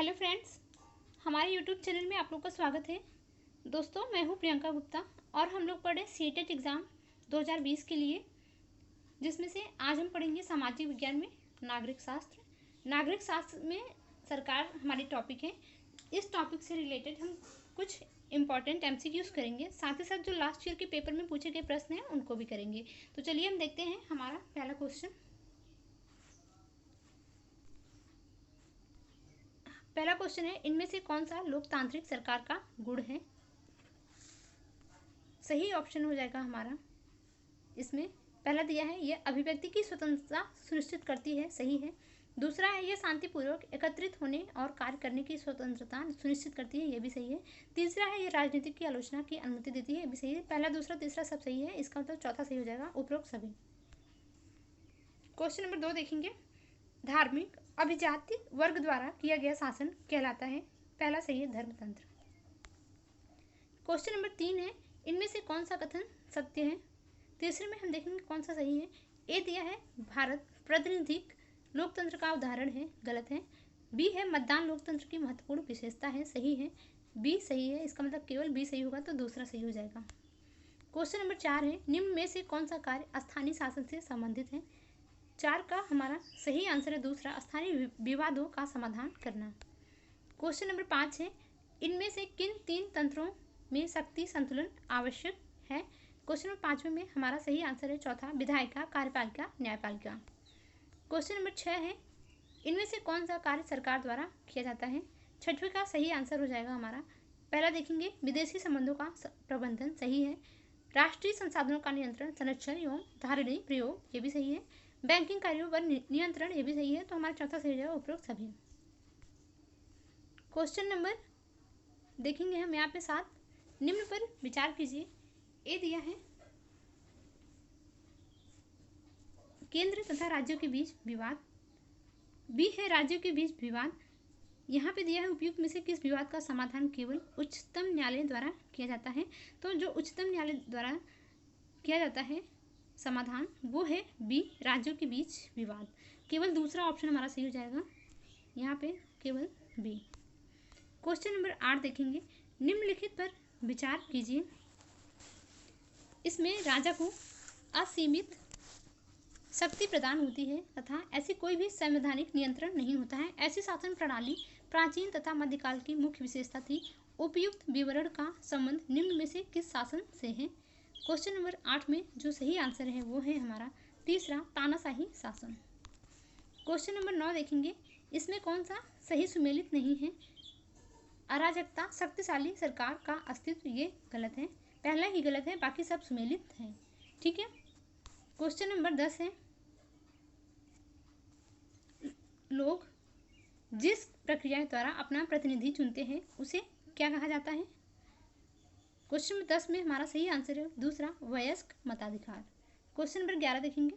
Hello friends, हमारे YouTube channel में आप लोग का स्वागत है। दोस्तों, मैं हूं प्रियंका गुप्ता और हम लोग पढ़े सीटेट एग्ज़ाम 2020 के लिए, जिसमें से आज हम पढ़ेंगे सामाजिक विज्ञान में नागरिक शास्त्र। नागरिक शास्त्र में सरकार हमारी टॉपिक है। इस टॉपिक से रिलेटेड हम कुछ इंपॉर्टेंट MCQs करेंगे, साथ ही साथ जो लास्ट ईयर के पेपर में पूछे गए प्रश्न हैं उनको भी करेंगे। तो चलिए हम देखते हैं हमारा पहला क्वेश्चन। पहला क्वेश्चन है, इनमें से कौन सा लोकतांत्रिक सरकार का गुण है? सही ऑप्शन हो जाएगा हमारा इसमें पहला दिया है, यह अभिव्यक्ति की स्वतंत्रता सुनिश्चित करती है। सही है। दूसरा है, यह शांतिपूर्वक एकत्रित होने और कार्य करने की स्वतंत्रता सुनिश्चित करती है। यह भी सही है। तीसरा है, यह राजनीति की आलोचना की अनुमति देती है। यह भी सही है। पहला, दूसरा, तीसरा सब सही है। इसका मतलब चौथा सही हो जाएगा, उपरोक्त सभी। क्वेश्चन नंबर 2 देखेंगे। धार्मिक अभिजाति वर्ग द्वारा किया गया शासन कहलाता है। पहला सही है, धर्मतंत्र। क्वेश्चन नंबर 3 है, इनमें से कौन सा कथन सत्य है? तीसरे में हम देखेंगे कौन सा सही है। ए दिया है, भारत प्रातिनिधिक लोकतंत्र का उदाहरण है। गलत है। बी है, मतदान लोकतंत्र की महत्वपूर्ण विशेषता है। सही है। बी सही है। इसका मतलब केवल बी सही होगा, तो दूसरा सही हो जाएगा। क्वेश्चन नंबर 4 है, निम्न में से कौन सा कार्य स्थानीय शासन से संबंधित है? 4 का हमारा सही आंसर है दूसरा, स्थानीय विवादों का समाधान करना। क्वेश्चन नंबर 5 है, इनमें से किन 3 तंत्रों में शक्ति संतुलन आवश्यक है? क्वेश्चन नंबर 5 में हमारा सही आंसर है चौथा, विधायिका, कार्यपालिका, न्यायपालिका। क्वेश्चन नंबर 6 है, इनमें से कौन सा कार्य सरकार द्वारा किया जाता है? 6वें का सही आंसर हो जाएगा हमारा पहला देखेंगे, विदेशी संबंधों का प्रबंधन। सही है। राष्ट्रीय संसाधनों का नियंत्रण, संरक्षण एवं धारणीय प्रयोग। ये भी सही है। बैंकिंग कार्यों पर नियंत्रण। ये भी सही है। तो हमारा चौथा सही हो जाएगा, उपरोक्त सभी। क्वेश्चन नंबर देखेंगे हम यहाँ पे 7, निम्न पर विचार कीजिए। ए दिया है, केंद्र तथा राज्यों के बीच विवाद। बी है, राज्यों के बीच विवाद। यहाँ पे दिया है, उपयुक्त में से किस विवाद का समाधान केवल उच्चतम न्यायालय द्वारा किया जाता है? तो जो उच्चतम न्यायालय द्वारा किया जाता है समाधान, वो है बी, राज्यों के बीच विवाद। केवल दूसरा ऑप्शन हमारा सही हो जाएगा यहाँ पे, केवल बी। क्वेश्चन नंबर 8 देखेंगे, निम्नलिखित पर विचार कीजिए। इसमें राजा को असीमित शक्ति प्रदान होती है तथा ऐसी कोई भी संवैधानिक नियंत्रण नहीं होता है। ऐसी शासन प्रणाली प्राचीन तथा मध्यकाल की मुख्य विशेषता थी। उपयुक्त विवरण का संबंध निम्न में से किस शासन से है? क्वेश्चन नंबर 8 में जो सही आंसर है वो है हमारा तीसरा, तानाशाही शासन। क्वेश्चन नंबर 9 देखेंगे, इसमें कौन सा सही सुमेलित नहीं है? अराजकता, शक्तिशाली सरकार का अस्तित्व। ये गलत है। पहला ही गलत है, बाकी सब सुमेलित है। ठीक है। क्वेश्चन नंबर 10 है, लोग जिस प्रक्रिया द्वारा अपना प्रतिनिधि चुनते हैं उसे क्या कहा जाता है? क्वेश्चन नंबर 10 में हमारा सही आंसर है दूसरा, वयस्क मताधिकार। क्वेश्चन नंबर 11 देखेंगे,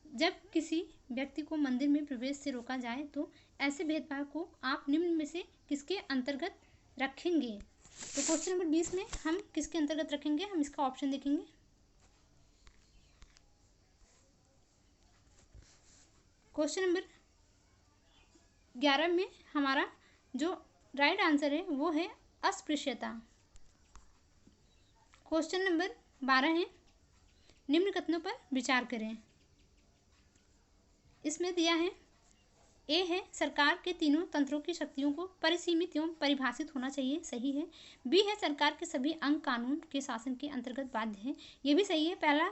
जब किसी व्यक्ति को मंदिर में प्रवेश से रोका जाए तो ऐसे भेदभाव को आप निम्न में से किसके अंतर्गत रखेंगे? तो क्वेश्चन नंबर 20 में हम किसके अंतर्गत रखेंगे? हम इसका ऑप्शन देखेंगे। क्वेश्चन नंबर 11 में हमारा जो राइट आंसर है वो है अस्पृश्यता। क्वेश्चन नंबर 12 है, निम्न कथनों पर विचार करें। इसमें दिया है, ए है, सरकार के तीनों तंत्रों की शक्तियों को परिसीमित एवं परिभाषित होना चाहिए। सही है। बी है, सरकार के सभी अंग कानून के शासन के अंतर्गत बाध्य है। ये भी सही है। पहला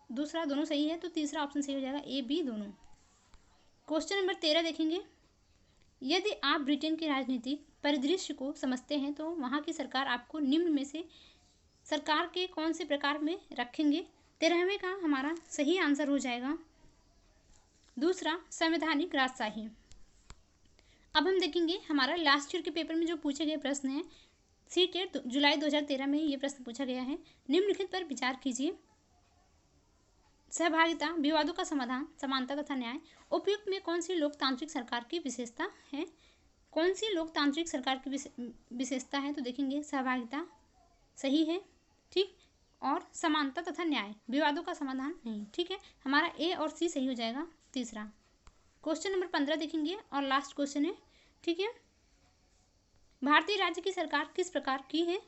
दूसरा दोनों सही है, तो तीसरा ऑप्शन सही हो जाएगा, ए बी दोनों। क्वेश्चन नंबर 13 देखेंगे, यदि आप ब्रिटेन के राजनीतिक परिदृश्य को समझते हैं तो वहाँ की सरकार आपको निम्न में से सरकार के कौन से प्रकार में रखेंगे? 13वें का हमारा सही आंसर हो जाएगा दूसरा, संवैधानिक राजशाही। अब हम देखेंगे हमारा लास्ट ईयर के पेपर में जो पूछे गए प्रश्न हैं। सीटेट जुलाई 2013 में ये प्रश्न पूछा गया है। निम्नलिखित पर विचार कीजिए। सहभागिता, विवादों का समाधान, समानता तथा न्याय। उपयुक्त में कौन सी लोकतांत्रिक सरकार की विशेषता है? कौन सी लोकतांत्रिक सरकार की विशेषता है? तो देखेंगे सहभागिता सही है। ठीक। और समानता तथा न्याय, विवादों का समाधान नहीं। ठीक है। हमारा ए और सी सही हो जाएगा तीसरा। क्वेश्चन नंबर 15 देखेंगे और लास्ट क्वेश्चन है। ठीक है। भारतीय राज्य की सरकार किस प्रकार की है?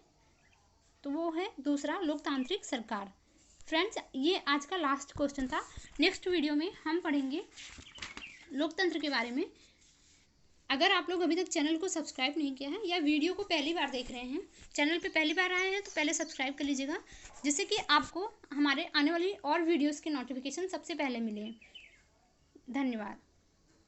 तो वो है दूसरा, लोकतांत्रिक सरकार। फ्रेंड्स, ये आज का लास्ट क्वेश्चन था। नेक्स्ट वीडियो में हम पढ़ेंगे लोकतंत्र के बारे में। अगर आप लोग अभी तक चैनल को सब्सक्राइब नहीं किया है या वीडियो को पहली बार देख रहे हैं, चैनल पे पहली बार आए हैं, तो पहले सब्सक्राइब कर लीजिएगा, जिससे कि आपको हमारे आने वाली और वीडियोस के नोटिफिकेशन सबसे पहले मिले। धन्यवाद।